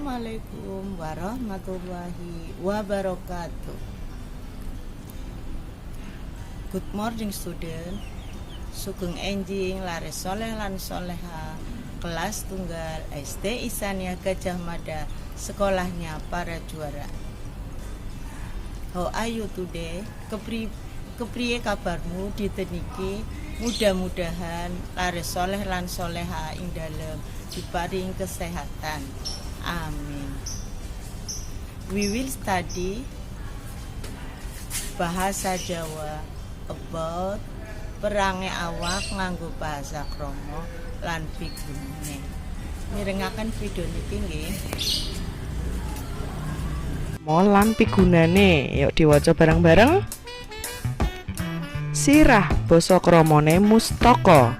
Assalamualaikum warahmatullahi wabarakatuh. Good morning student. Sugeng enjing lare soleh lan soleha kelas tunggal SD Isania Gajah Mada, sekolahnya para juara. How are you today? Kepriye kabarmu diteniki? Mudah-mudahan lare soleh lan soleha ing dalem diparing kesehatan. Amin. We will study bahasa Jawa about perangai awak nganggo bahasa krama lan pigunane. Mirengaken video niki nggih. Lan pigunane, yuk diwaca bareng-bareng. Sirah basa kramane mustaka.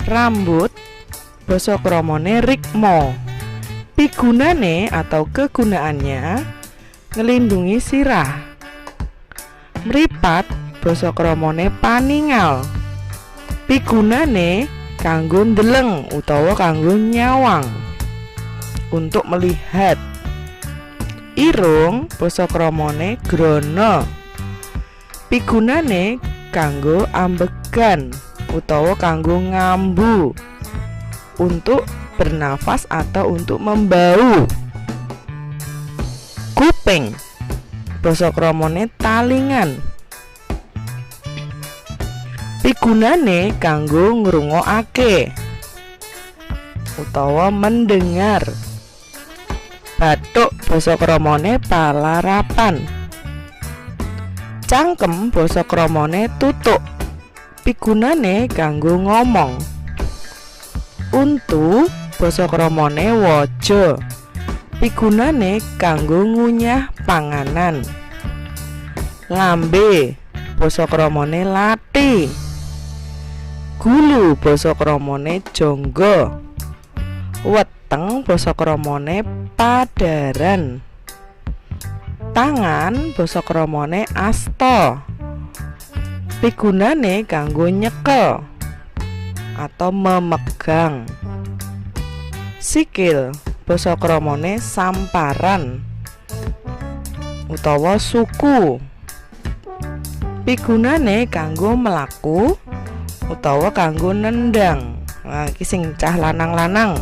Rambut basa kramane rikma. Pigunane atau kegunaannya ngelindungi sirah. Mripat basa kramane paningal. Pigunane kanggo ndeleng utawa kanggo nyawang, untuk melihat. Irung basa kramane grana. Pigunane kanggo ambegan utawa kanggo ngambu, untuk bernafas atau untuk membau. Kuping basa kramane talingan. Pigunane kanggo ngrungokake utawa mendengar. Bathuk basa kramane palarapan. Cangkem basa kramane tutuk. Pigunane kanggo ngomong. Untu basa kramane waja. Pigunane kanggo ngunyah panganan. Lambe basa kramane lati. Gulu basa kramane jangga. Weteng basa kramane padaran. Tangan basa kramane asta. Pigunane kanggo nyekel atau memegang. Sikil basa kramane samparan utawa suku. Pigunane kanggo mlaku utawa kanggo nendang. Nah, iki sing cah lanang-lanang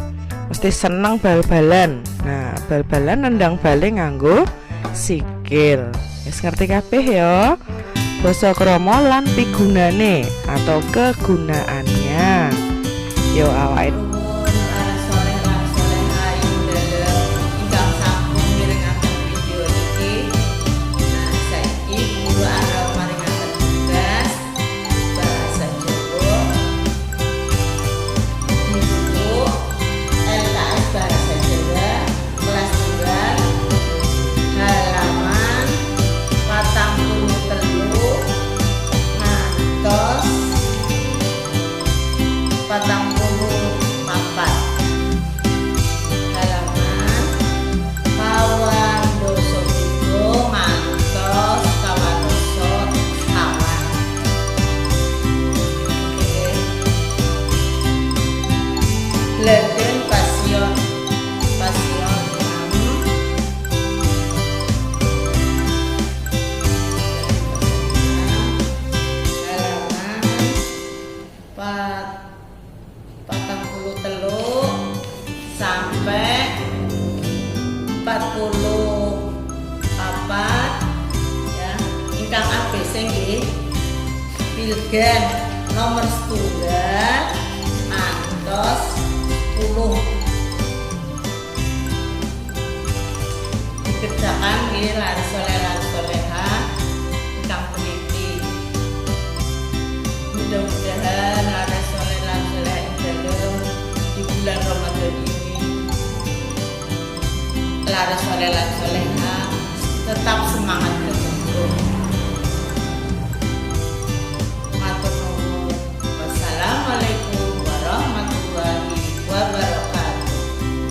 mesti seneng bal-balan. Nah, bal-balan nendang bale nganggo sikil. Wis ngerti kabeh ya? Basa krama lan pigunane atau kegunaannya. Yo awake Leden pasion halaman 43 sampai 44 ya. Ingkang ABC nggih. Pilgan nomor setunggal ngantos 10 dikerjakan nggih lare soleh lan soleha ingkang peniti. Mudah-mudahan lare soleh lan soleha ing dalem di bulan Ramadan ini lare soleh lan soleha tetap semangat.